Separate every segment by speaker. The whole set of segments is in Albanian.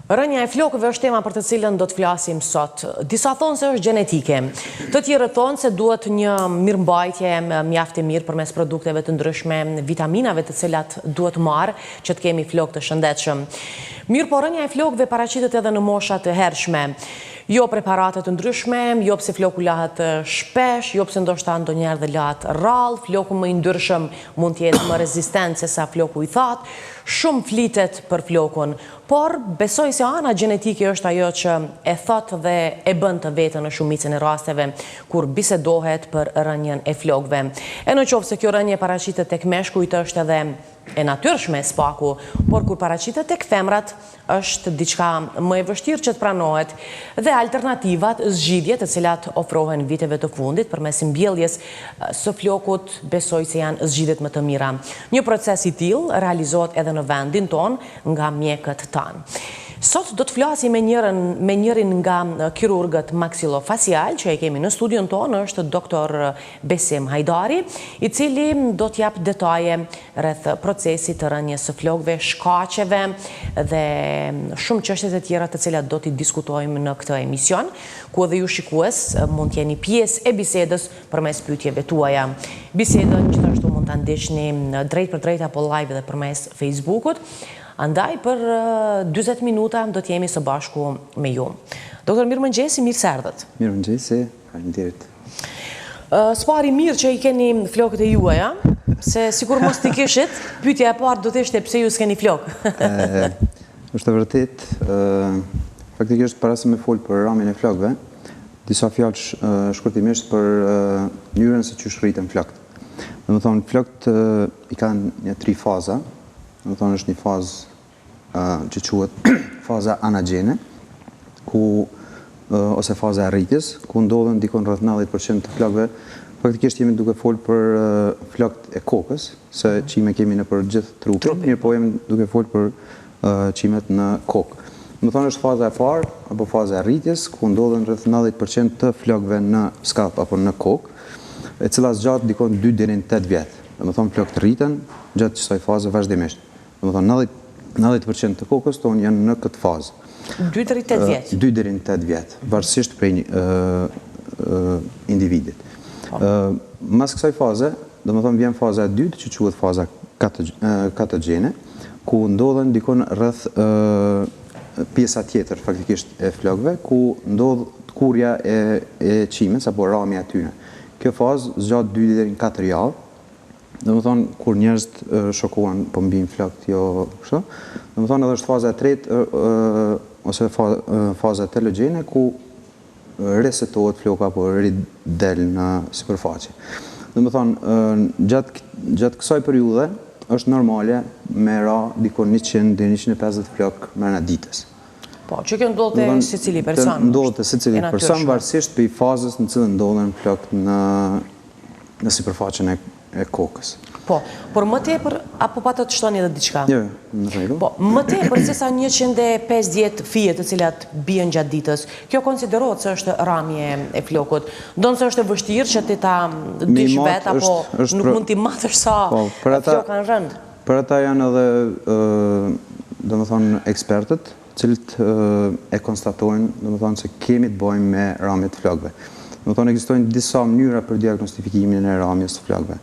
Speaker 1: Rënja e flokëve është tema për të cilën do të flasim sot. Disa thonë se është gjenetike. Të tjerë thonë se duhet një mirëmbajtje mjaft e mirë përmes produkteve të ndryshme, vitaminave të cilat duhet marrë që të kemi flokë të shëndetshëm. Mirë, po rënja e flokëve paraqitet edhe në mosha të hershme. Jo preparate të ndryshme, jo pse floku lahet shpesh, jo pse ndoshta ndonjëherë dhe lahet rrallë, floku më i ndryshëm mund të jetë më rezistent se sa floku i thatë. Shumë flitet për flokun, por besoj se ana gjenetike është ajo që e thot dhe e bën të vetën në shumicën e rasteve kur bisedohet për rënjen e flokëve. E në qoftë se kjo rënje paraqitet tek meshkujt është edhe e natyrshme spaku, por kur paraqitet tek femrat është diçka më e vështirë që të pranohet dhe alternativat, zgjidhjet të cilat ofrohen viteve të fundit përmes mbjelljes së flokut, besoj se janë zgjidhjet më të mira. Një proces i tillë realizohet edhe në vendin ton nga mjekët tanë. Sot do të flasim me njërin nga kirurgët maksillofacial që e kemi në studion tonë, është doktor Besim Hajdari, i cili do t'jap detaje rreth procesit të rënjes së flokëve, shkaqeve dhe shumë çështje të tjera të cilat do t'i diskutojmë në këtë emision, ku edhe ju shikues mund t'jeni pjesë e bisedës përmes pyetjeve tuaja. Bisedën gjithashtu mund ta ndiqni drejt për drejt apo live edhe përmes Facebookut. Andaj për 40 minuta do t'jemi së bashku me ju. Doktor, mirëmëngjesi, mirë se erdhët.
Speaker 2: Mirëmëngjesi, faleminderit.
Speaker 1: Spari mirë që i keni flokët e juaja, se sikur mos t'i kishit, pyetja e parë do të ishte pse ju s'keni flokë.
Speaker 2: Është e vërtet, faktikisht para se me fol për ramin e flokëve, disa fjalë shkurtimisht për mënyrën se çu rriten flokët. Domethënë flokët i kanë një 3 faza. Domethënë është një fazë që quhet faza anagjene, ose faza e rritjes, ku ndodhen dikon rreth 90% të flokëve. Faktikisht jemi duke folur për flokët e kokës, se çime kemi nëpër gjithë trupin, mirë po jemi duke folur për çimet në kokë. Domethënë është faza e parë apo faza e rritjes, ku ndodhen rreth 90% të flokëve në skalp apo në kokë, e cila zgjat dikon 2 deri në 8 vjet. Domethënë flokët rriten gjatë kësaj faze vazhdimisht. Domethënë 90% të kokës tonë janë në këtë fazë.
Speaker 1: 2 deri në 8 vjet.
Speaker 2: 2 deri në 8 vjet, varësisht prej individit. Mas kësaj faze, domethënë vjen faza e dytë që quhet faza katagjene, ku ndodhen dikon rreth pjesa tjetër faktikisht e flokëve, ku ndodh kurja e çimit apo ramja e tyre. Kjo fazë zgjat 2 deri në 4 javë. Domethënë kur njerëzit shokohen po mbijnë flokët jo kështu. Domethënë edhe është faza e tretë ose faza telogjene, ku resetohet floku apo ridel në sipërfaqe. Domethënë gjatë kësaj periudhe është normale me ra dikon 100 deri 150 flokë brenda ditës.
Speaker 1: Po, që kjo ndodhet te secili person.
Speaker 2: Ndodhet te secili person varësisht për fazës në cilën ndodhen flokët në sipërfaqen e kokës.
Speaker 1: Po, por më tepër apo patët të shtoni edhe diçka?
Speaker 2: Jo, në rregull.
Speaker 1: Po, më tepër se sa 150 fije të cilat bien gjatë ditës, kjo konsiderohet se është ramje e flokut. Ndonë se është e vështirë që ti ta dysh vet apo nuk mund t'i matësh sa flokë kanë rënd.
Speaker 2: Për ata janë edhe domethënë ekspertët, cilët e konstatojnë domethënë se kemi të bëjmë me ramje të flokëve. Domethënë ekzistojnë disa mënyra për diagnostifikimin e ramjes të flokëve.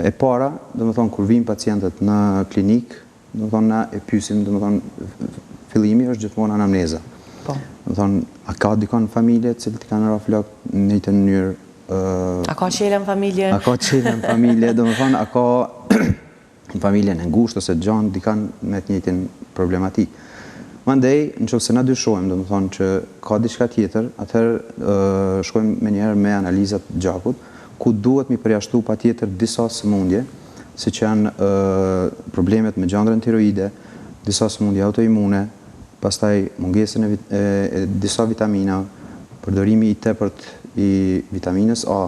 Speaker 2: E para, domethënë kur vijnë pacientët në klinik, domethënë na e pyesim, domethënë fillimi është gjithmonë anamneza.
Speaker 1: Po.
Speaker 2: Domethënë a ka dikon në familje të cilët kanë ra flokë në një mënyrë
Speaker 1: a ka qela në familje?
Speaker 2: A ka qela në familje, domethënë a ka në familjen e ngushtë ose gjanë dikan me të njëjtin problematik. Mandej, nëse na dyshojmë, domethënë që ka diçka tjetër, atëherë shkojmë menjëherë me analizat gjakut, ku duhet mi përjashtu patjetër disa sëmundje, siç janë problemet me gjandrën tiroide, disa sëmundje autoimune, pastaj mungesën e disa vitamina, përdorimi i tepërt i vitaminës A,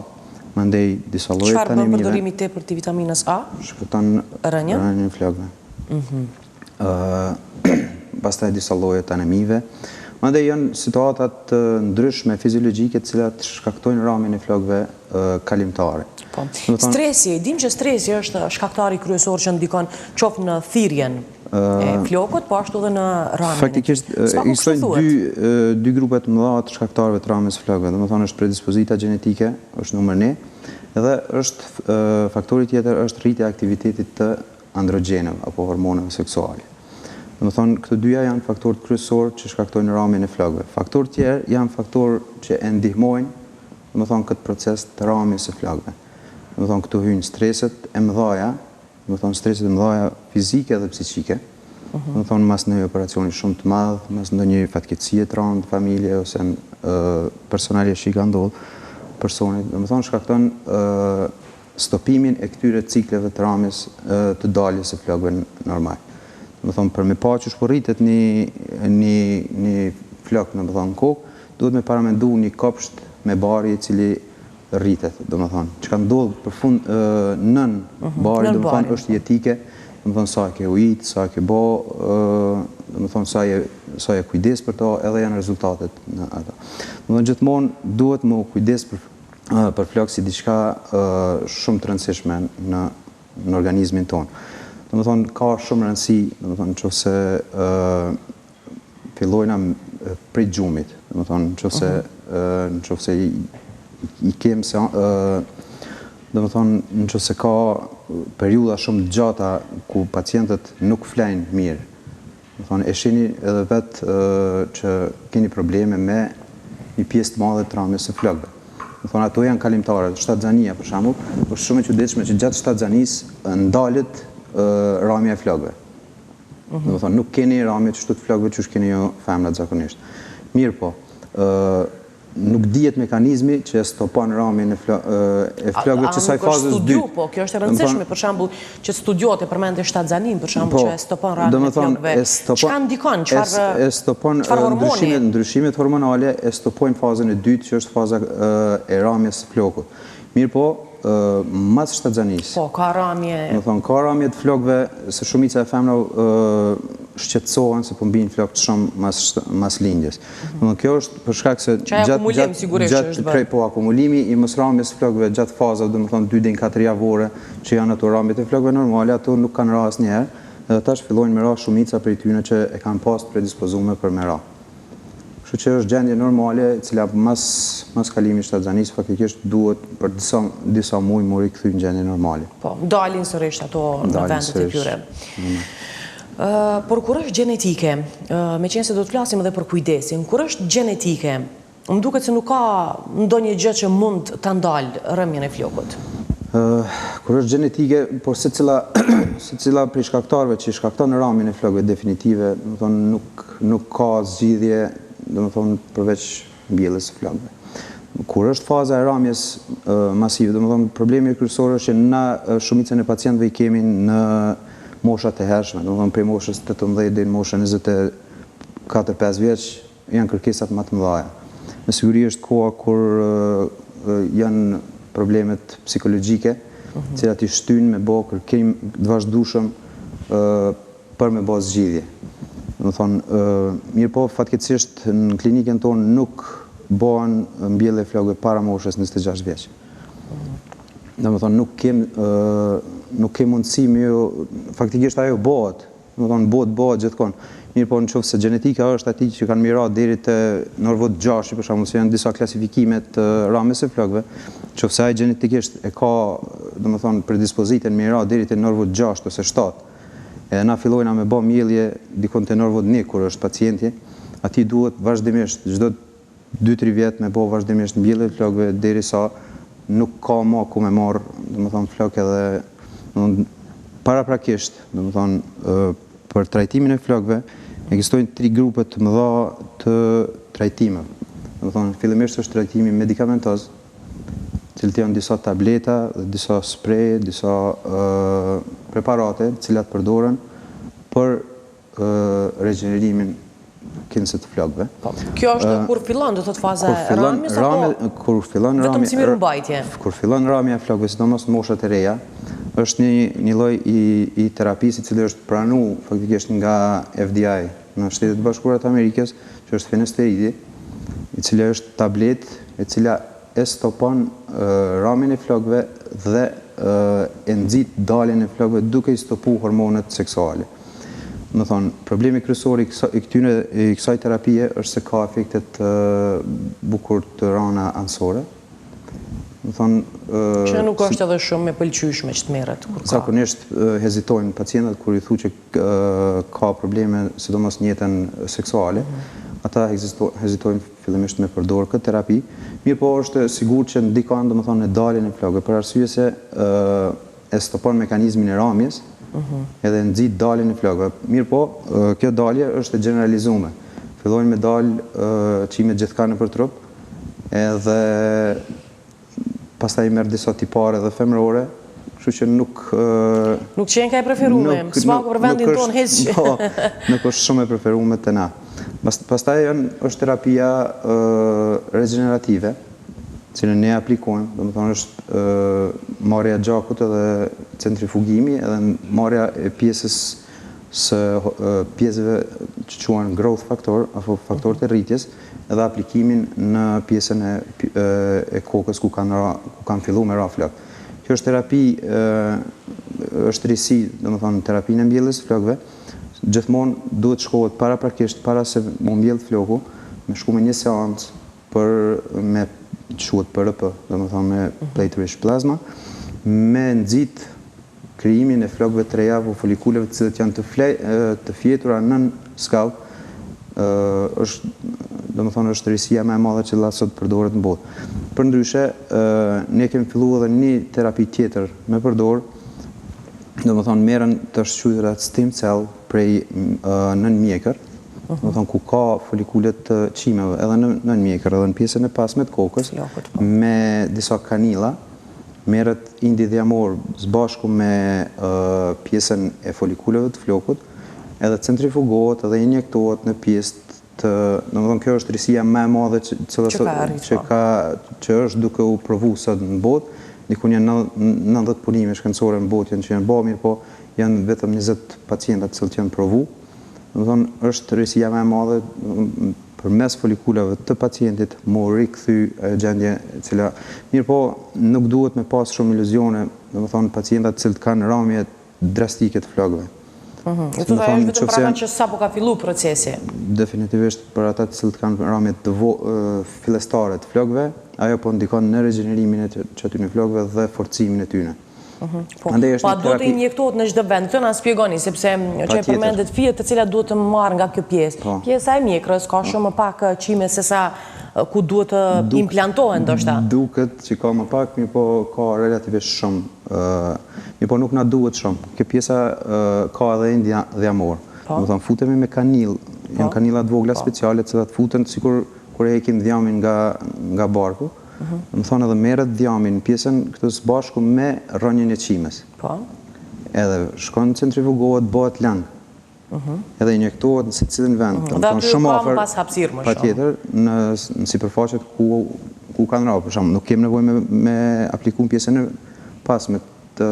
Speaker 2: mandej disa lloje
Speaker 1: tanimive.
Speaker 2: Çfarë bën
Speaker 1: përdorimi i tepërt i vitaminës A?
Speaker 2: Shkëton rënjen e flokëve. Pastaj disa lloje tanimive. Mandej janë situatat të ndryshme fiziologjike të cilat shkaktojnë ramjen e flokëve kalimtare.
Speaker 1: Po. Stresi, dim që stresi është shkaktari kryesor që ndikon qoftë në thirrjen Flokut, po ashtu edhe në ramin.
Speaker 2: Faktikisht, ekzistojnë dy grupe të mëdha të shkaktarëve të ramjes së flokëve. Domethënë është predispozita gjenetike, është numër 1, edhe është faktori tjetër është rritja e aktivitetit të androgjeneve apo hormoneve seksuale. Domethënë këto dyja janë faktorët kryesorë që shkaktojnë ramjen e flokëve. Faktorët tjerë janë faktorë që e ndihmojnë, domethënë këtë proces të ramjes së flokëve. Domethënë këtu hyjnë streset e mëdha, domethënë streset e mëdha fizike dhe psiqike. Domethënë mas një operacioni shumë të madh, mas ndonjë fatkeqësie të rëndë familje ose personalisht që i ka ndodhur personit, domethënë shkakton stopimin e këtyre cikleve të ramjes të daljes së flokëve normal. Domethënë për me pa që shporritet një flok domethënë kokë, duhet me paramendu një kopsht me bari i cili rritet, domethënë. Çka ndodh përfund nën bari, domethënë është jetike, domethënë sa e ke ujit, sa e ke bë, domethënë sa e kujdes për to, edhe janë rezultatet në ato. Domethënë gjithmonë duhet më kujdes për flok si diçka shumë të rëndësishme në organizmin tonë. Domethënë ka shumë rëndësi, domethënë nëse fillojna prej gjumit, domethënë nëse i kem se domethënë nëse ka periudha shumë të gjata ku pacientët nuk flejnë mirë, domethënë e shihni edhe vetë që keni probleme me një pjesë të madhe të ramjes së flokëve. Domethënë ato janë kalimtare, shtatzania për shembull, është shumë e çuditshme që gjatë shtatzanisë ndalet ramja e flokëve. Domethënë nuk keni ramje të flokëve që keni jo femrat zakonisht. Mirë po, nuk dihet mekanizmi që e stopon ramjen e flokëve që saj fazës 2.
Speaker 1: Po, kjo është e rëndësishme, për shembull, që studiohet e përmendë shtatzanin, për shembull, që e stopon ramjen e flokëve. Çka ndikon, çfarë hormoni?
Speaker 2: Ndryshimet hormonale e stopojnë fazën e dytë, që është faza e ramjes së flokut. Mirë po, mas shtatzanisë.
Speaker 1: Po, ka ramje.
Speaker 2: Domethënë ka ramje të flokëve, se shumica e femrave shqetësohen se po mbijnë flokë të shumë mas lindjes. Domethënë kjo është për shkak se gjatë akumulimi i mosramjes së flokëve gjatë fazave, domethënë 2 deri në 4 javore që janë ato ramjet e flokëve normale, ato nuk kanë ra asnjëherë, edhe tash fillojnë me ra shumica prej tyre që e kanë pas predispozuar për me ra. Kështu që është gjendje normale, e cila mas kalimit shtatzanisë faktikisht duhet për disa muaj më rikthy në gjendje normale.
Speaker 1: Po, dalin sërish ato në vendet e tyre. Por kur është gjenetike, me qenë se do të flasim edhe për kujdesin, kur është gjenetike, më duket se nuk ka ndonjë gjë që mund ta ndalë rrëmjen e flokut.
Speaker 2: Kur është gjenetike, por secila prej shkaktarëve që shkakton ramjen e flokëve definitive, domethënë nuk ka zgjidhje, domethënë përveç mbjelljes së flokëve. Kur është faza e ramjes masive, domethënë problemi kryesor është që na shumicën e pacientëve i kemi në moshat e hershme, domethënë prej moshës 18 deri në moshën 24-5 vjeç janë kërkesat më të mëdha. Me siguri është koha kur janë problemet psikologjike, të cilat i shtyn me bë kërkim të vazhdueshëm për me bë zgjidhje. Domethënë, mirë po fatkeqësisht në klinikën tonë nuk bëhen mbjellje flokëve para moshës 26 vjeç. Domethënë nuk kem mundësi me faktikisht ajo bëhet, domethënë bëhet gjithkohë. Mirë po nëse gjenetika është atij që kanë mira deri te nervot 6, për shembull, se janë disa klasifikime të ramjes së flokëve, nëse ai gjenetikisht e ka, domethënë predispozitën mira deri te nervot 6 ose 7. E na fillojna me bë mbjellje dikon te nervot 1 kur është pacienti, atij duhet vazhdimisht çdo 2-3 vjet me bë vazhdimisht mbjellje të flokëve derisa nuk ka më ku me marr, domethënë flokë edhe paraprakisht, domethënë për trajtimin e flokëve ekzistojnë 3 grupe të mëdha të trajtimeve. Domethënë fillimisht është trajtimi medikamentoz, cilët janë disa tableta, disa sprej, disa preparate, të cilat përdoren për regjenerimin kinëse të flokëve.
Speaker 1: Kjo është kur fillon, do thotë faza e ramjes apo
Speaker 2: kur fillon
Speaker 1: vetëm si mirëmbajtje?
Speaker 2: Kur fillon ramja e flokëve, sidomos në moshat e reja, është një lloj i terapisë i cili është pranuar faktikisht nga FDA në Shtetet e Bashkuara të Amerikës, që është fenesteridi, i cili është tabletë e cila e stopon ramjen e flokëve dhe e nxit daljen e flokëve duke i stopuar hormonet seksuale. më thonë, problemi kryesor i kësaj terapie është se ka efektet bukur të rana anësore. Më thonë,
Speaker 1: që nuk është edhe shumë e pëlqyeshme që të merret kur ka.
Speaker 2: Zakonisht hezitojnë pacientët kur i thu që ka probleme, sidomos në jetën seksuale, ata hezitojnë fillimisht me përdorë këtë terapi. Mirë po është sigurt që ndikon domethënë në daljen e flokëve, për arsye se e stopon mekanizmin e ramjes, edhe nxit daljen e flokëve. Mirë po, kjo dalje është e generalizuar. Fillojnë me dalë çime gjithka nëpër trup, edhe pastaj merr disa tipare dhe femërore, kështu që nuk
Speaker 1: qenë ka e preferuar, s'paku për vendin tonë hiç.
Speaker 2: Nuk është shumë e preferuar te na. Pastaj është terapia regenerative, cilën ne aplikojmë, domethënë është marrja e gjakut edhe centrifugimi, edhe marrja e pjesëve që quhen growth factor, apo faktorët e rritjes, edhe aplikimin në pjesën e kokës ku kanë filluar me ra flokë. Kjo është terapi, është risi, domethënë terapinë e mbjelljes së flokëve. Gjithmonë duhet shkohet paraprakisht, para se më mbjell floku, me shku me një seancë për me quhet PRP, domethënë me plate rich plasma, me nxit krijimin e flokëve të reja apo folikuleve të cilët janë të fjetura nën skallë. Domethënë është risia më e madhe që sot përdoret në botë. Përndryshe, ne kemi filluar edhe një terapi tjetër me përdor, domethënë merren të shqyrtat stem cell prej nën mjekër, domethënë ku ka folikulet të çimeve edhe nën mjekër, edhe në pjesën e pasme të kokës, me disa kanila, merret indi dhjamor së bashku me pjesën e folikuleve të flokut, edhe centrifugohet edhe injektohet në pjesë të, domethënë kjo është risia më e madhe që është duke u provu sot në botë. Dikun janë 90 punime shkencore në botë që janë bërë, mirë po janë vetëm 20 pacienta të cilët janë provu. Domethënë është risia më e madhe përmes folikulave të pacientit më rikthy gjendje e cila, mirë po nuk duhet me pas shumë iluzione, domethënë pacientat të cilët kanë ramje drastike të flokëve.
Speaker 1: Të është vetëm për ata që sapo ka fillu procesi?
Speaker 2: Definitivisht për ata të cilët kanë ramje të fillestare të flokëve, ajo po ndikon në regenerimin e atyre flokëve dhe forcimin e tyre.
Speaker 1: Pa duhet të injektohet në çdo vend, këtë na shpjegoni, sepse që e përmendet fijet të cilat duhet të marrë nga kjo pjesë. Pjesa e mjekrës ka shumë më pak çime se sa ku duhet të implantohen ndoshta.
Speaker 2: Duket që ka më pak, mirë po ka relativisht shumë. Mirë po nuk na duhet shumë. Kjo pjesa ka edhe indi dhjamor. Domethënë futemi me kanil, janë kanilla të vogla speciale të cilat futen sikur kur e hekim dhjamin nga barku. Domethënë edhe merret dhjamin pjesën këtë së bashku me rrënjën e qimes. Edhe shkon centrifugohet, bëhet lang. Edhe injektohet në secilin vend.
Speaker 1: Dhe aty ka më pas hapësirë më shumë.
Speaker 2: Patjetër, në sipërfaqet ku kanë rrahur, për shembull, nuk kemi nevojë me aplikuar pjesën e pasme të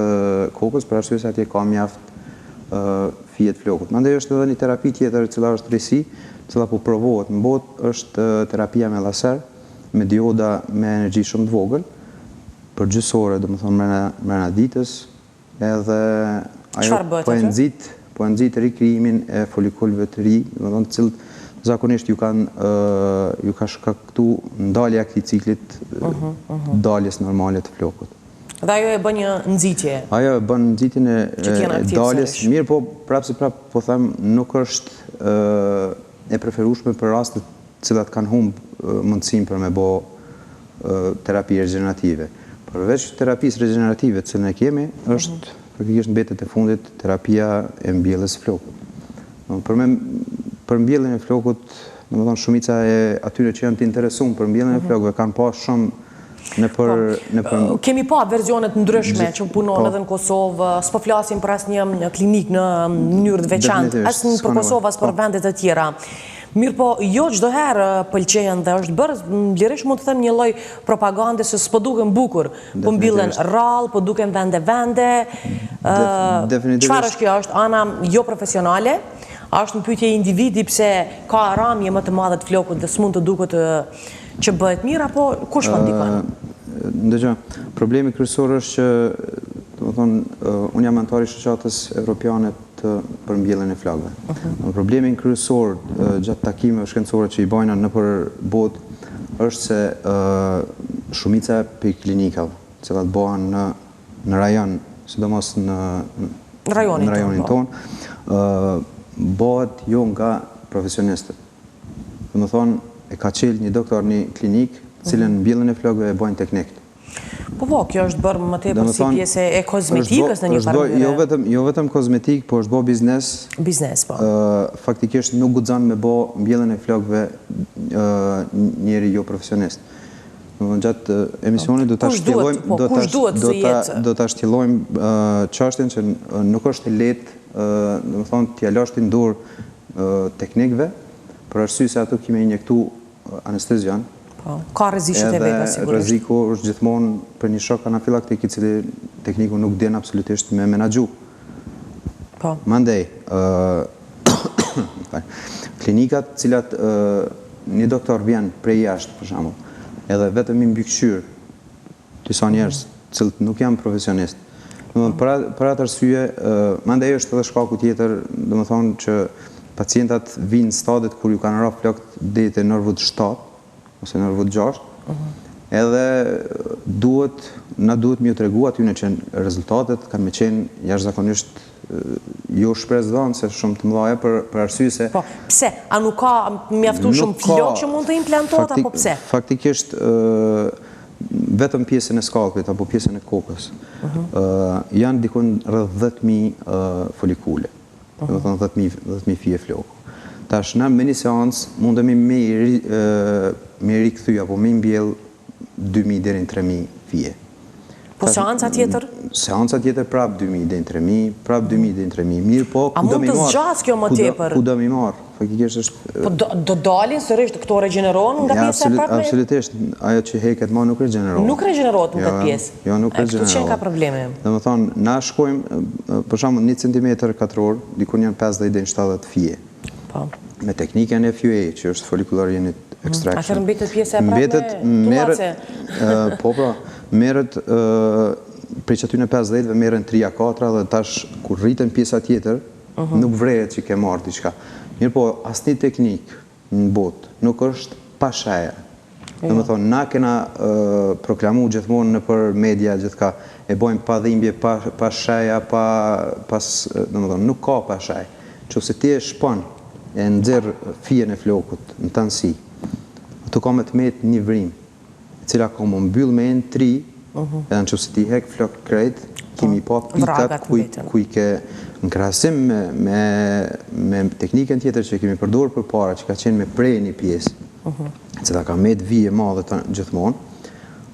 Speaker 2: kokës, për arsye se atje ka mjaft fije të flokut. Mandej është edhe një terapi tjetër e cila është risi, e cila po provohet në botë, është terapia me laser, me dioda me energji shumë të vogël, përgjithësore, domethënë brenda ditës, edhe ajo po e nxit rikrijimin e folikulëve të ri, domethënë të cilët zakonisht ju ka shkaktuar ndalja e këtij ciklit daljes normale të flokut.
Speaker 1: Dhe ajo e bën një nxitje.
Speaker 2: Ajo e bën nxitjen e daljes, mirë po prapë po them nuk është e preferueshme për rastet të cilat kanë humbë mundësinë për me bë terapi regenerative. Përveç terapisë regenerative që ne kemi, është praktikisht mbetet e fundit terapia e mbjelljes së flokut. Për mbjelljen e flokut, domethënë shumica e atyre që janë të interesuar për mbjelljen e flokëve kanë pas shumë
Speaker 1: Kemi pa verzione të ndryshme që punojnë edhe në Kosovë, s'po flasim për asnjë klinik në mënyrë të veçantë, as për Kosovë as për vende të tjera. Mirë po, jo çdo herë pëlqejnë dhe është bërë, vlerësisht mund të them një lloj propagande se s'po duken bukur, po mbillen rrallë, po duken vende. Çfarë është kjo? Është ana jo profesionale? A është një pyetje individi pse ka ramje më të madhe të flokut dhe s'mund të duket që bëhet mirë, apo kush po ndikon?
Speaker 2: Ndëgjoj, problemi kryesor është që, domethënë, unë jam antar i shoqatës evropiane për mbjelljen e flokëve. Problemin kryesor gjatë takimeve shkencore që i bajnë nëpër botë është se shumica për klinikave, të cilat bëhen në rajon, sidomos në rajonin tonë, bëhet jo nga profesionistët. Domethënë, e ka qelë një doktor një klinikë, cilën mbjelljen e flokëve e bajnë teknikët.
Speaker 1: Po, kjo është bërë më tepër si pjesë e kozmetikës në një farë.
Speaker 2: Jo vetëm kozmetik, po është bërë biznes.
Speaker 1: Biznes, po.
Speaker 2: Faktikisht nuk guxon me bë mbjelljen e flokëve njëri jo profesionist. Gjatë emisionit do ta shtjellojmë çështjen që nuk është e lehtë, domethënë t'ia lësh ti dur teknikëve, për arsye se ato kimë injektu anestezion.
Speaker 1: Ka rreziqet e veta sigurisht.
Speaker 2: Rreziku është gjithmonë për një shok anafilaktik i cili tekniku nuk den absolutisht me menaxhu. Mandej, klinikat cilat një doktor vjen prej jashtë, për shembull, edhe vetëm i mbikëqyr disa njerëz cilët nuk janë profesionistë. Për atë arsye, mandej është edhe shkaku tjetër, domethënë që pacientat vinë në stadit kur ju kanë rrapë flokët deri te nervut 7 ose nervut 6, edhe na duhet me ju tregu atyne që rezultatet kanë me qenë jashtëzakonisht jo shpresdhënëse shumë të mëdha për arsye se...
Speaker 1: Po, pse? A nuk ka mjaftu shumë flokë që mund të implantohet, apo pse?
Speaker 2: Faktikisht, vetëm pjesën e skalpit apo pjesën e kokës janë dikun rreth 10.000 folikule. Do të thonë 10.000 fije flokë. Tash na me një seancë mundemi me rikthy apo me mbjell 2.000 deri në 3.000 fije.
Speaker 1: Po seanca tjetër?
Speaker 2: Seanca tjetër prap 2.000 deri në 3.000, prap 2.000 deri në 3.000. Mirë po,
Speaker 1: a mund të zgjas kjo më tepër?
Speaker 2: Ku do mi marr? Faktikisht është...
Speaker 1: Po do dalin sërish këto regjenerohen nga pjesa e prapme?
Speaker 2: Absolutisht, ajo që heket ma nuk regjenerohet.
Speaker 1: Nuk regjenerohet në këtë pjesë?
Speaker 2: Jo, nuk regjenerohet.
Speaker 1: Këtë që ka probleme?
Speaker 2: Domethënë, na shkojmë, për shembull 1 centimetër katror, dikun janë 50 deri në 70 fije. Po. Me teknikën e FUA, që është follicular unit extraction.
Speaker 1: Atëherë mbetet pjesa e prapme tuace?
Speaker 2: Po, merret prej që aty në 50-ve merren 3-4 dhe tash kur rriten pjesa tjetër, nuk vrehet që ke marrë diçka. Mirë po, asnjë teknik në botë nuk është pa sheja. Domethënë, na kena proklamu gjithmonë nëpër media gjithka, e bojmë pa dhimbje, pa sheja, domethënë, nuk ka pa shej. Nëse ti e shpon e nxjerr fijen e flokut në tansi, ato ka me të metë një vrim, e cila ka më mbyll me një tri, edhe nëse ti hek flok krejt, kimi pa pikat ku i ke në krahasim me teknikën tjetër që kemi përdorur përpara, që ka qenë me prej një pjesë, e cila ka metë vije madhe gjithmonë.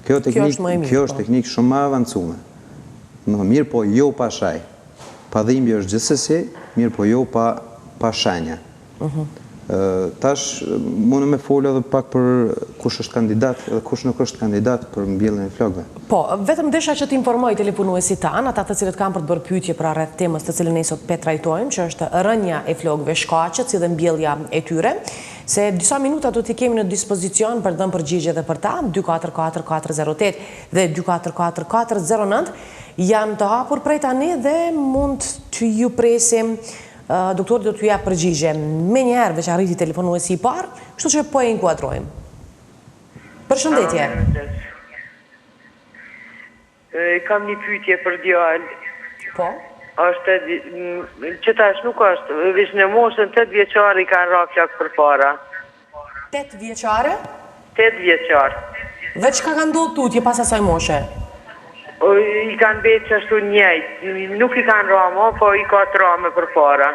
Speaker 2: Kjo është teknikë shumë më avancume. Mirë po jo pa shaj. Pa dhimbje është gjithsesi, mirë po jo pa shenja. Tash mund me folë edhe pak për kush është kandidat edhe kush nuk është kandidat për mbjelljen e flokëve.
Speaker 1: Po, vetëm desha që t'informoj telefonuesit tanë, ata të cilët kanë për të bërë pyetje për rreth temës të cilën ne sot pe trajtojmë, që është rënja e flokëve Shkaqet, si dhe mbjellja e tyre, se disa minuta do t'i kemi në dispozicion për dhënë përgjigje dhe për ta, 244408 dhe 244409 janë të hapur prej tani dhe mund të ju presim. Doktori do t'ju jap përgjigje me njëherë veç arriti telefonuesi i parë, kështu që po e inkuadrojmë. Përshëndetje.
Speaker 3: Kam një pyetje për djalë.
Speaker 1: Po?
Speaker 3: Është që tash nuk është, veç në moshën 8 vjeçare i kanë rrapë flok përpara.
Speaker 1: 8 vjeçare?
Speaker 3: 8 vjeçare.
Speaker 1: Veç ka ndodhur tutje pas asaj moshe?
Speaker 3: I kanë betë që ashtu njëjtë, nuk i kanë rama, po i ka të rame për para.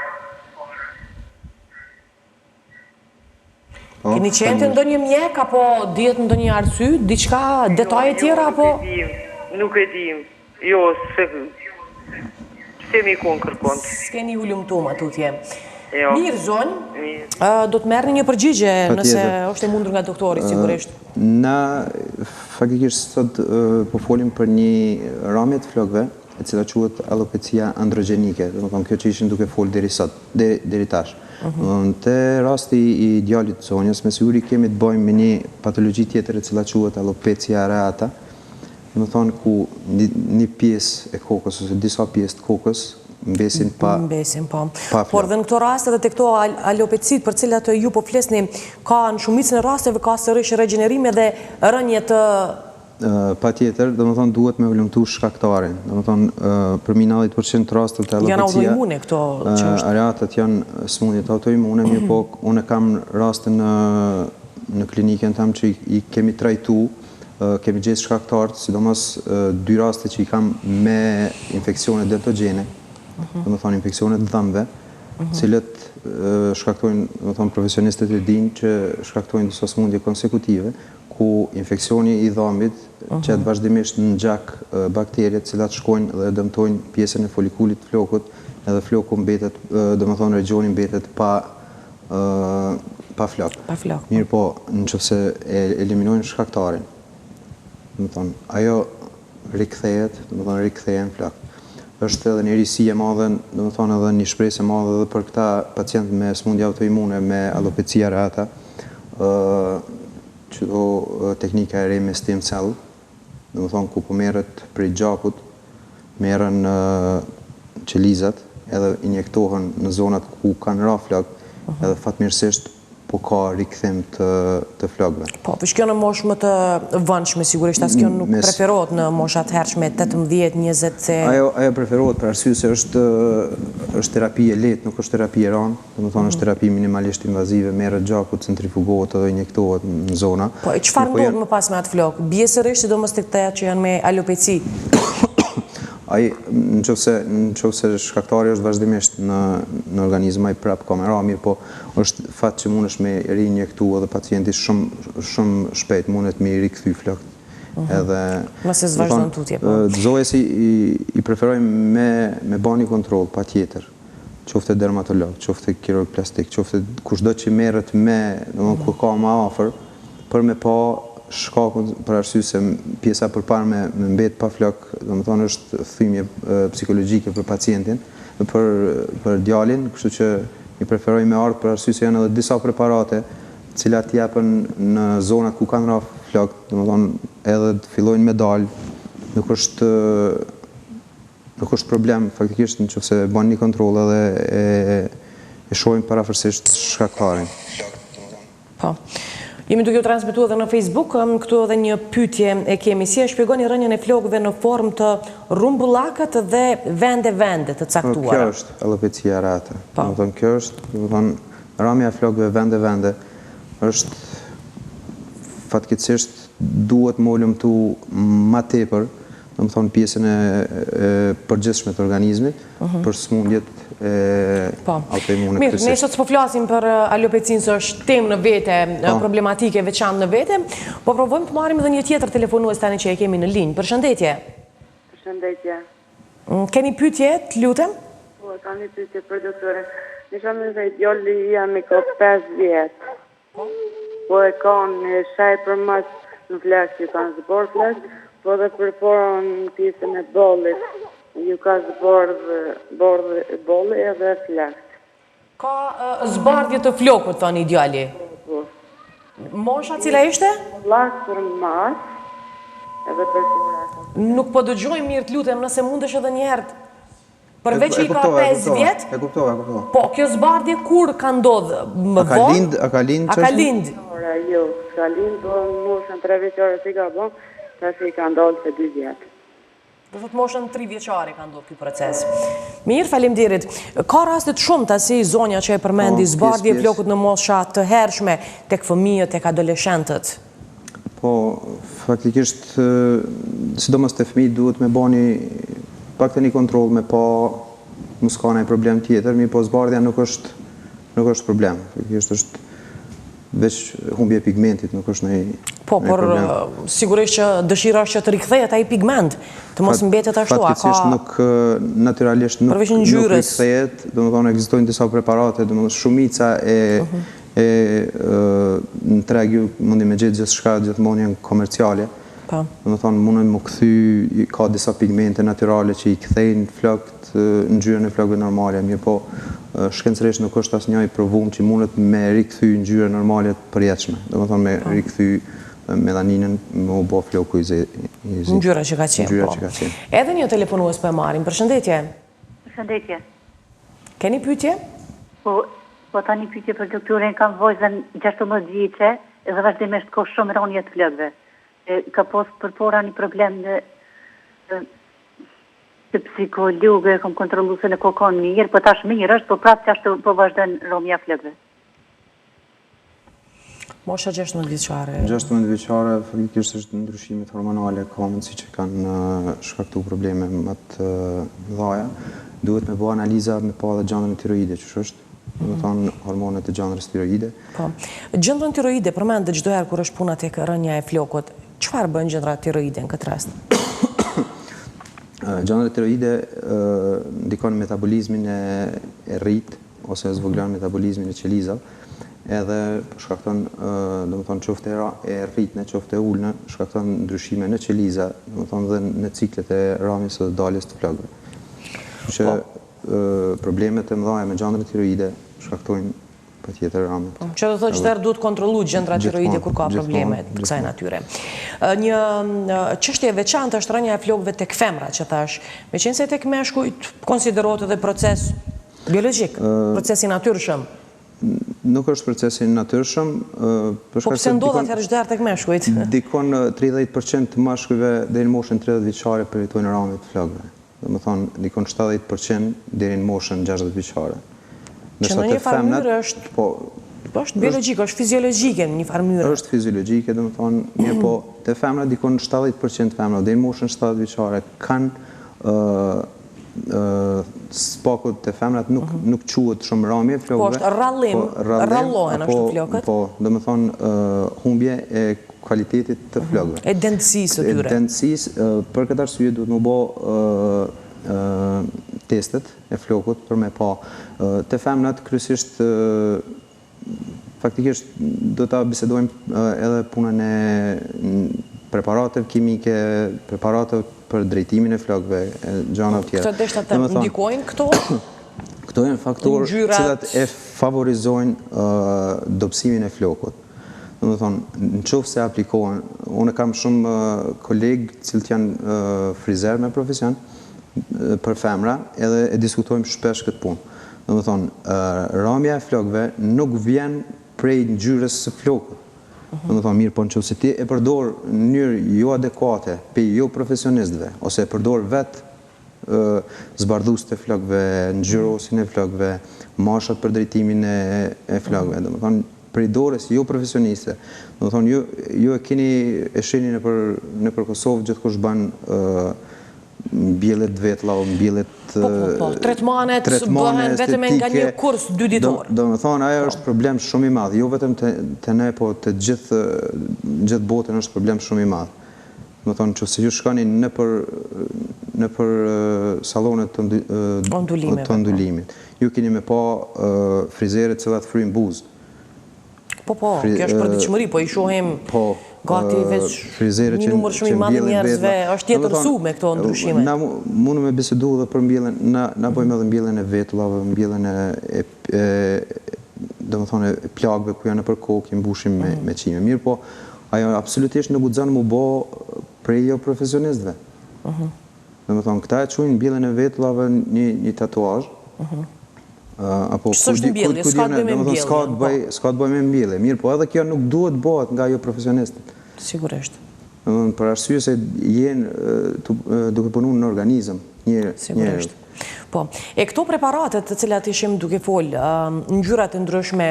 Speaker 1: Keni qenë të ndonjë mjek, apo djetë ndonjë arsy, diçka detaje tjera, apo?
Speaker 3: Nuk e dim, jo, se mi konë kërkont.
Speaker 1: S'keni ullumtum atutje. Mirë, zonjë, do të merrni një përgjigje nëse është e mundur nga doktori, sigurisht.
Speaker 2: Na, faktikisht, sot po folim për një rrëmje të flokëve, e cila quhet alopecia androgjenike, domethënë kjo që ishin duke folë deri tash. Te rasti i djalit zonjës, me siguri kemi të bëjmë me një patologji tjetër e cila quhet alopecia areata, domethënë ku një pjesë e kokës ose disa pjesë të kokës mbesin pa
Speaker 1: Mbesin, po.
Speaker 2: flok.
Speaker 1: Por dhe në këto raste dhe të këto alopecit për cilat ju po flesni, ka në shumicën e rasteve ka sërish regenerime dhe rënje të...
Speaker 2: Pa tjetër, dhe më thonë duhet me vlumtu shkaktarin. Dhe më thonë, për 90% rastet të alopecia...
Speaker 1: Janë autoimune këto që është?
Speaker 2: Areatet janë smundjet autoimune, mirë po unë kam rastin në klinikën tam që i kemi trajtu, kemi gjithë shkaktarët, sidomos 2 raste që i kam me infekcione dentogjene, dhe më thonë infekcione të dhëmbëve, cilët shkaktojnë, dhe më thonë profesionistët e dinë që shkaktojnë disa smundje konsekutive, ku infeksioni i dhëmbit qëtë vazhdimisht në gjak bakterjet cilat shkojnë dhe dëmtojnë pjesën e folikulit të flokut, edhe floku mbetet, dhe më thonë regioni mbetet pa flok. Mirë po, në qëfëse e eliminojnë shkaktarin, dhe më thonë, ajo rikthejet, dhe më thonë rikthejen flok. Është edhe një risi e madhe, dhe më thonë edhe një shpresë e madhe dhe për këta pacient me smundje autoimune, me alopecia areata, që do teknika e re me stem cell, dhe më thonë ku po merret prej gjakut, merren qelizat, edhe injektohen në zonat ku kanë ra flok, edhe fatmirësisht po ka rikthim të flokëve. Po, për kjo në moshë më të vëndshme, sigurisht, as kjo nuk preferohet në moshat hershme 18-20 se... Ajo preferohet për arsye se është terapi e lehtë, nuk është terapi e rëndë, dhe më thonë është terapi minimalisht invazive, merret gjakut, centrifugohet edhe injektohet në zona.
Speaker 1: Po, e çfarë ndodh më pas me atë flokë? Bie sërish, sidomos tek këta që janë me alopeci?
Speaker 2: Në qofse shkaktari është vazhdimisht në organizm, ai prap ka me ra, mirë po është fat që mundesh me rinjektu edhe pacienti shumë shpejt mundet me i rikthy flokët.
Speaker 1: Mëse zvazhdon tutje, po.
Speaker 2: Zojës i preferojmë me bani kontrol, pa tjetër. Qofte dermatolog, qofte kirurg plastik, qofte kushdo që merret me, ku ka më afër, për me pa shkakun për arsye se pjesa përpara me mbet pa flok, domethënë është thymje psikologjike për pacientin, për djalin, kështu që i preferoj me ardh për arsye se janë edhe disa preparate të cilat japen në zonat ku kanë rraf flok, domethënë edhe të fillojnë me dal, nuk është problem faktikisht nëse bën një kontroll edhe e shohim parafërsisht shkaktarin.
Speaker 1: Po. Jemi duke u transmetuar edhe në Facebook, këtu edhe një pyetje e kemi. Si e shpjegoni rënjen e flokëve në formë të rumbullakët dhe vende të caktuara?
Speaker 2: Kjo është alopecia areata. Domethënë kjo është, domethënë rënja e flokëve vende është fatkeqësisht duhet më ulëmtu më tepër, domethënë pjesën e përgjithshme të organizmit për smundjet autoimune.
Speaker 1: Mirë, ne sot po flasim për alopecinë, se është temë në vete, problematike veçantë në vete, po provojmë të marrim edhe një tjetër telefonues tani që e kemi në linjë. Përshëndetje.
Speaker 3: Përshëndetje.
Speaker 1: Keni pyetje, të lutem?
Speaker 3: Po, kam një pyetje për doktore. Nisha me dhe djali jam i ka 5 vjet. Po e kanë shaj për mas në flesh që kanë zbor flesh, po dhe për porën pjesën e bollit. Ju ka zbardhë bolli edhe flakt.
Speaker 1: Ka zbardhje të flokut, thoni djali. Mosha cila ishte?
Speaker 3: Flakt për mas, edhe për pora.
Speaker 1: Nuk po dëgjojmë mirë, të lutem, nëse mundesh edhe një herë. Përveç që i ka 5 vjet.
Speaker 2: E kuptova.
Speaker 1: Po, kjo zbardhje kur ka ndodhë? Më vonë?
Speaker 2: A ka lind?
Speaker 1: A ka lind?
Speaker 3: Jo, ka lind, po moshën 3 vjeqare si ka bon, tash i ka ndodhë se 2 vjet.
Speaker 1: Do thot moshën 3 vjeqare ka ndodhë ky proces. Mirë, faleminderit. Ka rastet shumëta si zonja që e përmendi, zbardhje flokut në mosha të hershme tek fëmijët, tek adoleshentët.
Speaker 2: Po, faktikisht, sidomos te fëmijët duhet me bani pak të një kontrol me pa mos ka ndonjë problem tjetër, mirë po zbardhja nuk është problem. Faktikisht është veç humbje pigmentit, nuk është ndonjë
Speaker 1: Po, por sigurisht që dëshira është që të rikthehet ai pigment, të mos mbetet ashtu.
Speaker 2: Fatkeqësisht nuk natyrisht nuk rikthehet, domethënë ekzistojnë disa preparate, domethënë shumica në treg ju mundi me gjetë gjithçka gjithmonë janë komerciale. Domethënë mundën më kthy, ka disa pigmente natyrale që i kthejnë flokët në ngjyrën e flokëve normale, mirë po shkencërisht nuk është asnjë provum që mundet me rikthy në ngjyrën normale të përjetshme. Domethënë me rikthy melaninën më u bë floku i zi.
Speaker 1: Ngjyra që ka qenë. Edhe një telefonues po e marrim. Përshëndetje.
Speaker 4: Shëndetje.
Speaker 1: Keni pyetje?
Speaker 4: Po tani pyetje për doktorin, kam vojzën 16 vjeçe edhe vazhdimisht ka shumë rënje të flokëve. Ka pas përpara një problem të psikologe, kam kontrollu se në kokon mirë, po tash mirë është, po prapë që po vazhden rënja flokëve.
Speaker 1: Mosha 16 vjeçare.
Speaker 2: 16 vjeçare faktikisht është ndryshimet hormonale, ka mundësi që kanë shkaktu probleme më të dhaja. Duhet me bo analiza me pa dhe gjandrën tiroide, që është, dhe thonë hormonet e gjandrës tiroide.
Speaker 1: Po. Gjandrën tiroide, përmendë çdo herë kur është puna tek rënja e flokut, çfarë bën gjandra tiroide në këtë rast?
Speaker 2: Gjandra tiroide ndikon metabolizmin e rrit, ose zvoglan metabolizmin e qelizave, edhe shkakton, domethënë qoftë e rritne, qoftë e ulne, shkakton ndryshime në qeliza, domethënë dhe në ciklet e ramjes së daljes të flokëve. Që problemet e mëdha me gjandrën tiroide shkaktojnë patjetër ramet.
Speaker 1: Që do thotë çdo herë duhet kontrollu gjendra tiroide kur ka probleme të kësaj natyre. Një çështje e veçantë është rënja e flokëve tek femrat, që thash, meqense tek meshkujt konsiderohet edhe proces biologjik, proces i natyrshëm.
Speaker 2: Nuk është proces i natyrshëm.
Speaker 1: Po pse ndodh atëherë çdo herë tek meshkujt?
Speaker 2: Dikon 30% të mashkujve deri në moshën 30 vjeçare përjetojnë rënje të flokëve. Domethënë, dikon 70% deri në moshën 60 vjeçare.
Speaker 1: Që në një farë mënyrë është... Po është biologjike, është fiziologjike në një farë mënyrë.
Speaker 2: Është fiziologjike, domethënë, mirë po, te femrat dikon 70% femra deri në moshën 70 vjeçare kanë spakut të femrat nuk quhet shumë rënje flokëve.
Speaker 1: Po është rrallim, rrallohen ashtu flokët.
Speaker 2: Po, domethënë humbje e kualitetit të flokëve.
Speaker 1: E dentësisë së tyre.
Speaker 2: E dentësisë, për këtë arsye duhet më bë testet e flokut për me pa. Te femrat kryesisht faktikisht do ta bisedojmë edhe punën e preparateve kimike, preparate për drejtimin e flokëve, gjëra të tjera.
Speaker 1: Këto deshta të ndikojnë këto?
Speaker 2: Këto janë faktorë që e favorizojnë dobësimin e flokut. Domethënë, nëse aplikohen, unë kam shumë kolegë cilët janë frizer me profesion për femra, edhe e diskutojmë shpesh këtë punë. Domethënë, rënja e flokëve nuk vjen prej ngjyrës së flokut. Domethënë, mirë, po nëse ti e përdor në mënyrë jo adekuate pe jo profesionistëve, ose e përdor vetë zbardhus të flokëve, ngjyrosin e flokëve, mashat për drejtimin e flokëve, domethënë prej dorës jo profesioniste. Domethënë ju e keni e shihni nëpër Kosovë gjithkush bën mbjellet vetlla o mbjellet
Speaker 1: Po, tretmanet bëhen vetëm nga një kurs 2 ditor.
Speaker 2: Domethënë ajo është problem shumë i madh, jo vetëm te ne, po te gjithë botën është problem shumë i madh. Domethënë nëse ju shkoni nëpër sallonet të ondulimit, ju keni me pa frizerët që fryjnë buzë.
Speaker 1: Po, kjo është përditshmëri, po i shohim gati veç një numër shumë i madh njerëzve, është tjetërsu me këto ndryshime.
Speaker 2: Na mundu me bisedu edhe për mbjelljen, na bëjmë edhe mbjelljen e vetullave, mbjelljen domethënë plagëve ku janë nëpër kokë, i mbushim me qime. Mirë, po ajo absolutisht nuk guxon mu bë prej jo profesionistëve. Domethënë këta e quajnë mbjelljen e vetullave një tatuazh. Apo
Speaker 1: s'ka të
Speaker 2: bëj me mbjellje. Mirë, po edhe kjo nuk duhet bëhet nga jo profesionistët.
Speaker 1: Sigurisht.
Speaker 2: Për arsye se jenë duke punu në organizëm.
Speaker 1: Sigurisht. Po, e këto preparatet të cilat ishim duke folë, ngjyrat e ndryshme,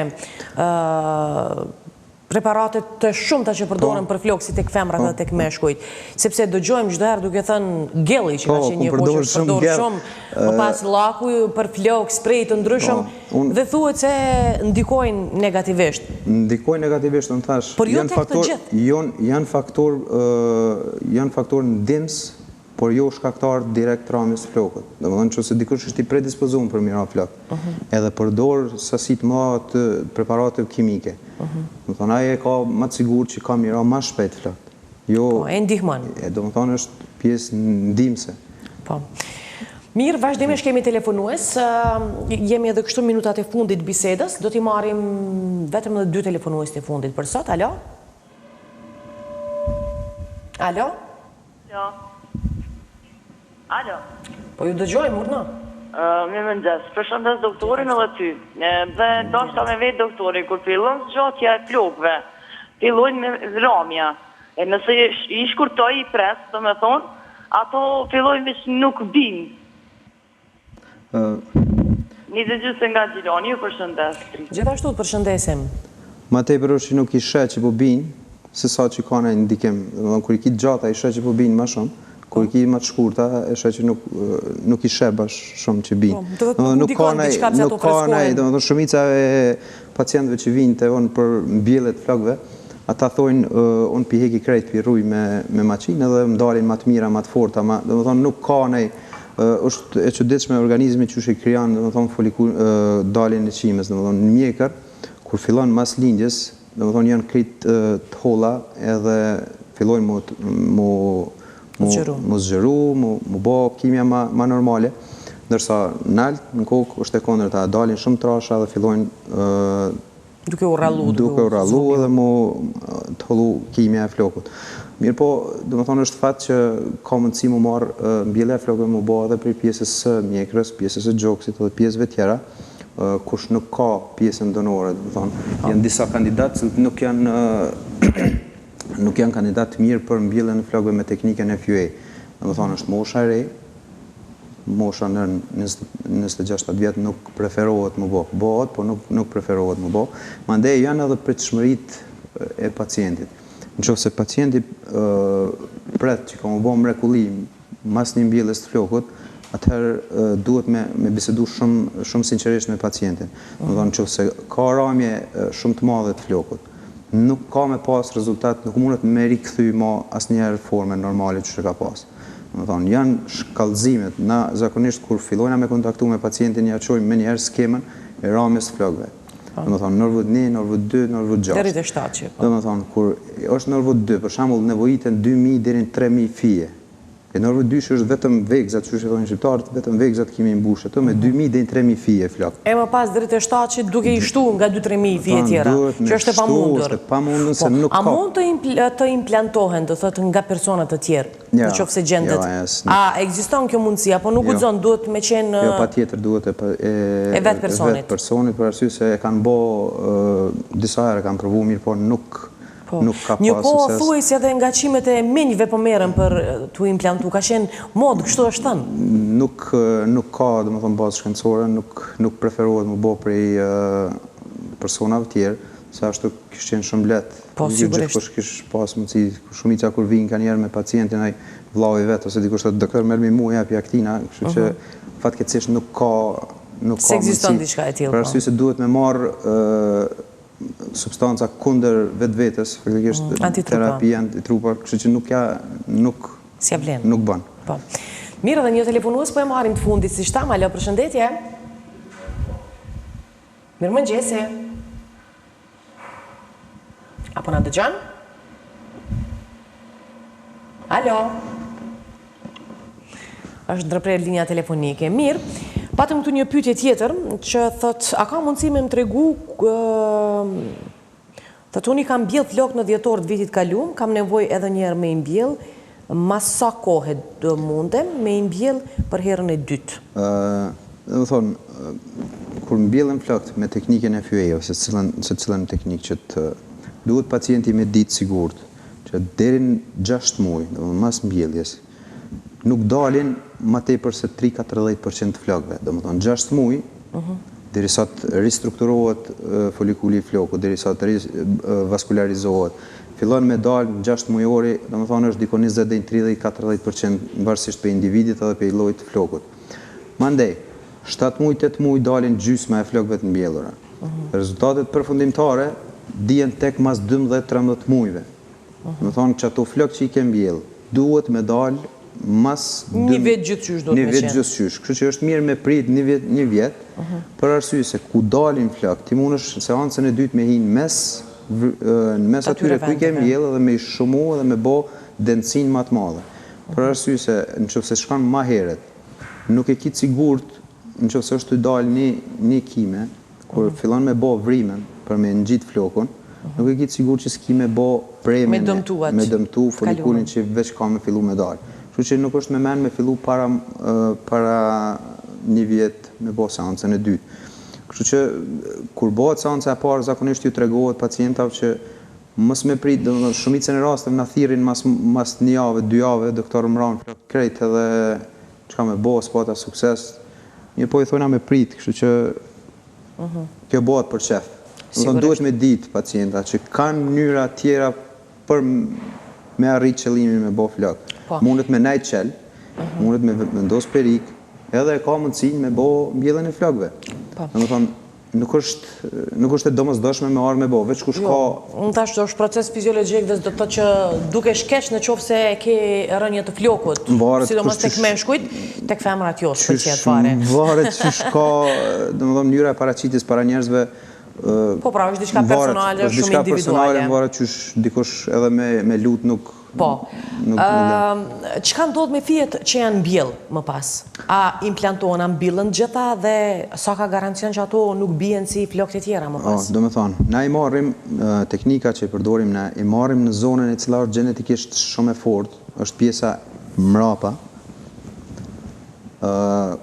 Speaker 1: preparatet të shumta që përdoren për flokë si tek femrat dhe tek meshkujt, sepse dëgjojmë çdo herë duke thënë gelli që ka qenë një kohë që përdor shumë, më pas llaku për flokë, sprej të ndryshëm, dhe thuhet se ndikojnë negativisht.
Speaker 2: Ndikojnë negativisht, unë thash, janë faktor ndihmës, por jo shkaktar direkt rënjes flokut. Domethënë nëse dikush është i predispozuar për mira flok, edhe përdor sasi të mëdha të preparateve kimike. Domethënë ai ka më të sigurt që ka mira më shpejt flok. Jo,
Speaker 1: e ndihmon.
Speaker 2: Domethënë është pjesë ndihmëse.
Speaker 1: Po. Mirë, vazhdimisht kemi telefonues, jemi edhe kështu minutat e fundit bisedës, do t'i marrim vetëm edhe 2 telefonues të fundit për sot. Alo? Alo?
Speaker 4: Alo?
Speaker 1: Po ju dëgjojmë, urna?
Speaker 5: Me mëngjes, përshëndes doktorin edhe ty. Dhe dashta me vetë doktori, kur fillon zgjatja e flokëve, fillojnë me ramja. E nëse i shkurtoj i pres, do me thonë, ato fillojnë veç nuk binë. Një dhe gjysë nga Gjilani, ju përshëndes.
Speaker 1: Gjithashtu të përshëndesim.
Speaker 2: Ma tepër është që nuk i shë që po binë, se sa që ka në ndikim. Kër i ki gjata, i shë që po binë ma shumë. Kër i ki ma të shkurta, e shë që nuk i shë bash shumë që binë.
Speaker 1: Nuk ka
Speaker 2: nej, shumica e pacientëve që vinë të onë për mbjellet flokëve, ata thojnë, unë pi heki krejt pi rruj me maqinë edhe më dalin ma të mira, ma të forta, nuk ka nej, është e çuditshme organizmi që i krijan, dalin e qimes, në mjekër, kur fillon mas lindjes, janë krejt të holla edhe fillojnë mu zgjeru, mu bo kimja ma normale, ndërsa nalt në kokë është e kundërta, dalin shumë trasha dhe fillojnë
Speaker 1: duke u rallu
Speaker 2: dhe mu të hollu kimja e flokut. Mirë po, dhe më thonë është fat që ka mundësi mu marë mbjellja e flokëve mu bo edhe për pjesës së mjekrës, pjesës së gjoksit edhe pjesëve tjera, kush nuk ka pjesën donore, dhe më thonë, janë disa kandidatë që nuk janë kandidatë mirë për mbjelljen e flokëve me teknikën e FUA. Dhe më thonë është mosha e re, mosha në 26 vjetë nuk preferohet më bo. Bohet, po nuk preferohet më bo. Mandej janë edhe pritshmërit e pacientit. Në qoftë se pacienti pret që ka më bo mrekulli mas një mbjelljes të flokut, atëherë duhet me bisedu shumë sinqerisht me pacientin. Në qoftë se ka ramje shumë të madhe të flokut, nuk ka me pas rezultat, nuk mundet me rikthy ma asnjëherë forme normale që ka pas. Janë shkallëzimet, na zakonisht kur fillojna me kontaktu me pacientin, ja qojmë me njerë skemën e ramjes flokëve. Nërvut 1, nërvut 2, nërvut 6.
Speaker 1: Deri të 7 që.
Speaker 2: Kur është nërvut 2, për shembull nevojiten 2.000 deri në 3.000 fije. E nërvut 2 është vetëm vegzat, që është e thonë shqiptarët, vetëm vegzat kemi mbushë, të me 2.000 deri në 3.000 fije flokë.
Speaker 1: E më pas deri të 7 që duke i shtu nga 2-3.000 fije tjera, që është e pamundur.
Speaker 2: Se nuk ka.
Speaker 1: A mund të implantohen, të thotë, nga personat të tjerë, në qoftë se gjendet? A ekziston kjo mundësi, apo nuk guxon, duhet me qenë...
Speaker 2: Jo, pa tjetër duhet
Speaker 1: e vetë personit.
Speaker 2: Për arsye se e kanë bo, disa herë kanë provu mirë, por nuk ka pas sukses.
Speaker 1: Një kohë thuaj si edhe nga qimet e minjve po merren për t'u implantu, ka qenë modë, kështu është thënë?
Speaker 2: Nuk ka, dhe më thonë, bazë shkencore, nuk preferohet më bo prej personave tjerë, se ashtu kështë qenë shumë letë.
Speaker 1: Po, sigurisht.
Speaker 2: Gjithkush kështë pas mundësi, shumica kur vinë ka njerë me pacientin, ai vllau i vetë, ose dikush të doktor merr me mua japi aktina, kështu që fatkeqësisht nuk ka mundësi.
Speaker 1: Se ekziston diçka e tillë.
Speaker 2: Për arsye se duhet me marr substanca kundër vetvetes, faktikisht terapia antitrupa, kështu që nuk bën.
Speaker 1: Po. Mirë, dhe një telefonues po e marrim të fundit si shtam. Alo, përshëndetje. Mirëmëngjesi. Apo na dëgjon? Alo. Është ndërprer linja telefonike. Mirë. Patëm këtu një pyetje tjetër që thot, a ka mundësi me më tregu, thot, unë i kam mbjell flok në dhjetor të vitit kaluam, kam nevojë edhe njerë me i mbjell, mas sa kohë do mundem me i mbjell për herën e dytë?
Speaker 2: Dhe më thonë, kur mbjellën flokët me teknikën e FUA, ose se cilën teknikë që të duhet pacienti me ditë sigurt, që deri në 6 muaj, dhe mas mbjelljes, nuk dalin ma tepër se 3-40% të flokëve. Do më thonë, 6 muaj, derisa të ristrukturohet folikuli i flokut, derisa të vaskularizohet, fillon me dalë në 6 mujori, do më thonë, është diko 20-30-40% në varësisht për individit edhe për i llojit të flokut. Mandej, 7 muaj, 8 muaj dalin gjysma e flokëve të mbjellura. Rezultatet përfundimtare dihen tek mas 12-13 muajve. Do më thonë, që ato flokë që i ke mbjell, duhet me dalë mas...
Speaker 1: Një vit gjithqysh do të me qenë.
Speaker 2: Një vit gjithqysh. Kështu që është mirë me prit një vjet, për arsye se ku dalin flok, ti mund është seancën e dytë me hinë mes atyre ku i ke mbjell dhe me i shumu dhe me bo densin ma të madhe. Për arsye se në qoftë se shkan ma heret, nuk e kitë sigurt në qoftë se është të dalë një kime, kur fillon me bo vrimen për me në gjitë flokun, nuk e kitë sigurt që s'ki me bo premene, me dëmtu folikulin që veç ka me fillu me dalë. Kështu që nuk është me men me fillu para 1 vjet me bo seancën e dytë. Kështu që kur bëhet seanca e parë zakonisht ju tregohet pacientave që mos me prit, domethënë shumicën e rasteve na thirrin mas 1 javë, 2 javë, doktor mran krejt edhe çka me bo, s'pata sukses. Mirë po i thona me prit, kështu që kjo bëhet për shef. Domethënë duhet me ditë pacienta që kanë mënyra tjera për me arrit qëllimin me bo flok. Mundet me najt qel, mundet me vendos perik, edhe ka mundësinë me bo mbjelljen e flokëve. Domethënë nuk është e domosdoshme me arë me bo, veç kush ka...
Speaker 1: Unë tash është proces fiziologjik dhe do të thotë që duke shkeq në qoftë se ke rënje të flokut, sidomos tek meshkujt, tek femrat jo, s'pëlqet fare.
Speaker 2: Varet çish ka, domethënë mënyra e paraqitjes para njerëzve.
Speaker 1: Po pra, është diçka personale, shumë individuale.
Speaker 2: Varet çish dikush edhe me lut nuk...
Speaker 1: Po. Çka ndodh me fijet që janë mbjell më pas? A implantohen, a mbillen gjitha dhe sa ka garancion që ato nuk bien si flokët e tjera më pas?
Speaker 2: Do me thonë, na i marrim teknika që i përdorim, na i marrim në zonën e cila është genetikisht shumë e fortë, është pjesa mrapa.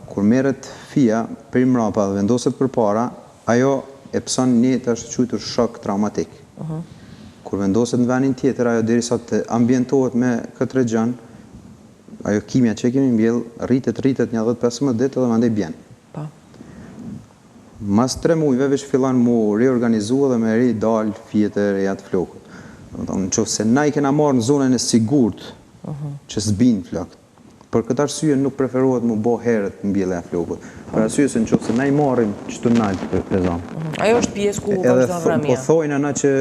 Speaker 2: Kur merret fija për mrapa dhe vendoset përpara, ajo e pson një të është quajtur shok traumatik. Kur vendoset në vendin tjetër, ajo derisa të ambientohet me këtë region, ajo kimia që kemi mbjell, rritet një 10-15 ditë dhe mandej bjen. Mas 3 muajve veç fillan mu reorganizua dhe me dal fijet e reja të flokut. Në qoftë se na i kena marrë në zonën e sigurt që s'bin flokët. Për këtë arsye nuk preferohet mu bo herët mbjellja e flokut. Për arsye se në qoftë se na i marrim çdo nalt për zonë.
Speaker 1: Ajo është pjesë ku vazhdon vëmia.
Speaker 2: Po thojnë ana që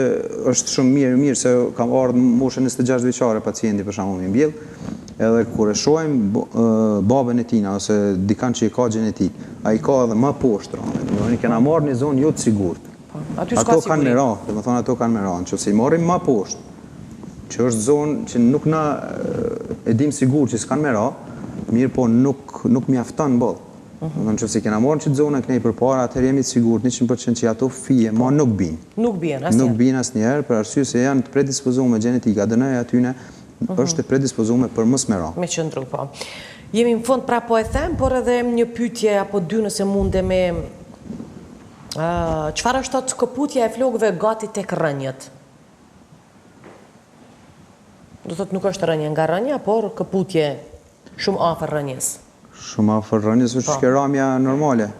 Speaker 2: është shumë mirë se kam ardhur në moshën 26 vjeçare pacienti për shembull me mbjell, edhe kur e shohim babën e tij ose dikan që i ka gjenetik, ai ka edhe më poshtë, domethënë kena marrë në zonë jo të sigurt. Ato kanë me radhë, domethënë ato kanë me radhë, nëse i marrim më poshtë, që është zonë që nuk na e dim sigurt që s'kanë me radhë, mirë po nuk mjafton boll. Nëse kena marrë që zona kënej përpara, atëherë jemi të sigurt 100% që ato fije ma nuk bin.
Speaker 1: Nuk bin asnjëherë.
Speaker 2: Nuk bin asnjëherë, për arsye se janë të predispozuar me gjenetika, DNA-ja atyne është e predispozuar për mos me ra.
Speaker 1: Me qëndru, po. Jemi në fund pra po e them, por edhe një pyetje apo dy nëse munde me çfarë është atë këputja e flokëve gati tek rënjet? Do thotë nuk është rënje nga rënja, por këputje shumë afër rënjes.
Speaker 2: Shumë afër rënjes është shkeramja normale.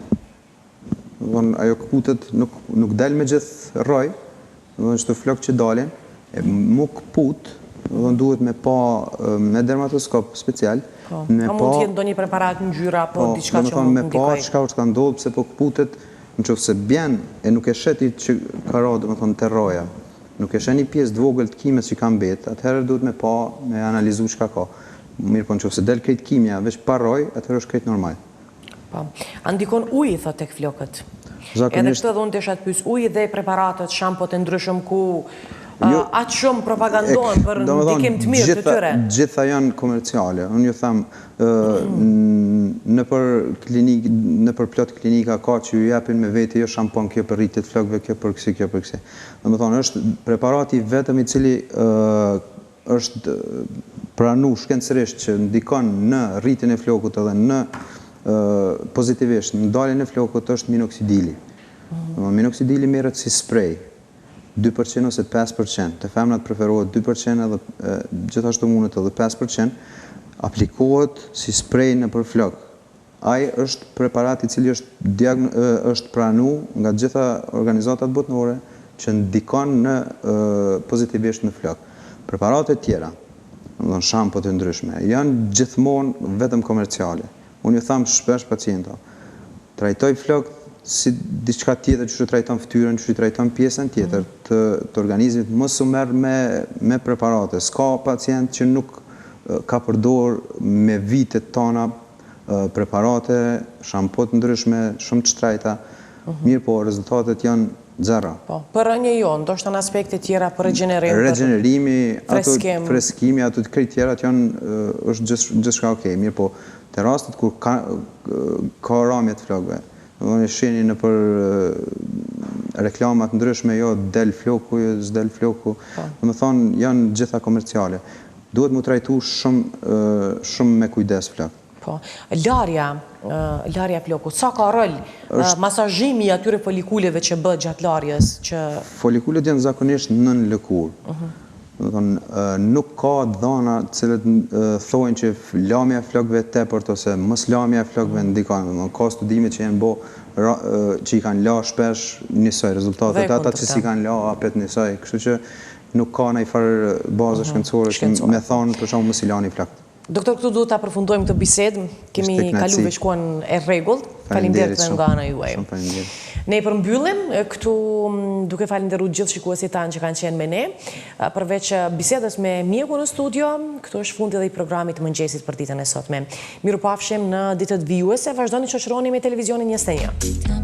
Speaker 2: Ajo këputet nuk del me gjithë roj, çdo flok që dalin, mu këput, duhet me pa me dermatoskop special.
Speaker 1: A mund të jetë ndonjë preparat ngjyra apo diçka që mund të ndikojë?
Speaker 2: Me pa çka është ka ndodhur pse po këputet, nëse bjen e nuk e sheti që ka ra, domethënë te roja. Nuk e sheni pjesë të vogël të kimës që ka mbet, atëherë duhet me pa me analizu çka ka. Mirë po nëse del krejt kimja veç pa roj, atëherë është krejt normal.
Speaker 1: Po. A ndikon uji thot tek flokët? Edhe këtë edhe unë desha të pyes, uji dhe preparatet, shampot e ndryshëm ku atë shumë propagandohen për ndikim të mirë të tyre.
Speaker 2: Gjitha janë komerciale. Unë ju them, në për plot klinika ka që ju japin me vete, jo shampon kjo për rritjet flokëve, kjo për kësi, kjo për kësi. Domethënë është preparati vetëm i cili është pranu shkencërisht që ndikon në rritjen e flokut edhe në pozitivisht në daljen e flokut është minoksidili. Minoksidili merret si sprej, 2% ose 5%. Te femrat preferohet 2% edhe gjithashtu mundet edhe 5%, aplikohet si sprej nëpër flok. Ai është preparat i cili është pranu nga gjitha organizatat botërore që ndikon në pozitivisht në flok. Preparatet tjera, shampot e ndryshme, janë gjithmonë vetëm komerciale. Unë ju tham shpesh pacienta, trajtoj flokët si diçka tjetër që trajton fytyrën, që trajton pjesën tjetër të organizmit, mos u merr me preparate. S'ka pacient që nuk ka përdor me vitet tona preparate, shampot ndryshme, shumë të shtrejta, mirë po rezultatet janë zero.
Speaker 1: Për rënje jo, ndoshta në aspekte tjera për regenerim,
Speaker 2: regenerimi, freskimi, ato të krejt tjera është gjithçka okej, mirë po të rastet kur ka ramje të flokëve, në sheni në për reklamat ndryshme, jo del floku, jo s'del floku, më thonë janë gjitha komerciale. Duhet mu trajtu shumë me kujdes flok.
Speaker 1: Po, larja flokut, sa ka rol masazhimi atyre folikuleve që bëhet gjatë larjes?
Speaker 2: Folikulet janë zakonisht nën lëkurë. Nuk ka dhana cilët thojnë që lamja e flokëve tepërt ose mos lamja e flokëve ndikon. Ka studime që janë që i kanë la shpesh njësoj, rezultatet ata që si kanë la apet njësoj. Kështu që nuk ka ndonjë farë bazë shkencore me thonë për shembull mos i lani flokët.
Speaker 1: Doktor, këtu duhet ta përfundojmë këtë bisedë. Kemi kalu shkuan e rregullt. Faleminderit nga ana juaj. Ne i përmbyllim këtu duke falendëruar gjithë shikuesit tanë që kanë qenë me ne. Përveç bisedës me mjeku në studio, këtu është fundi dhe i programit mëngjesit për ditën e sotme. Mirupafshim në ditët vijuese, vazhdoni të shoqëroni me televizionin 21.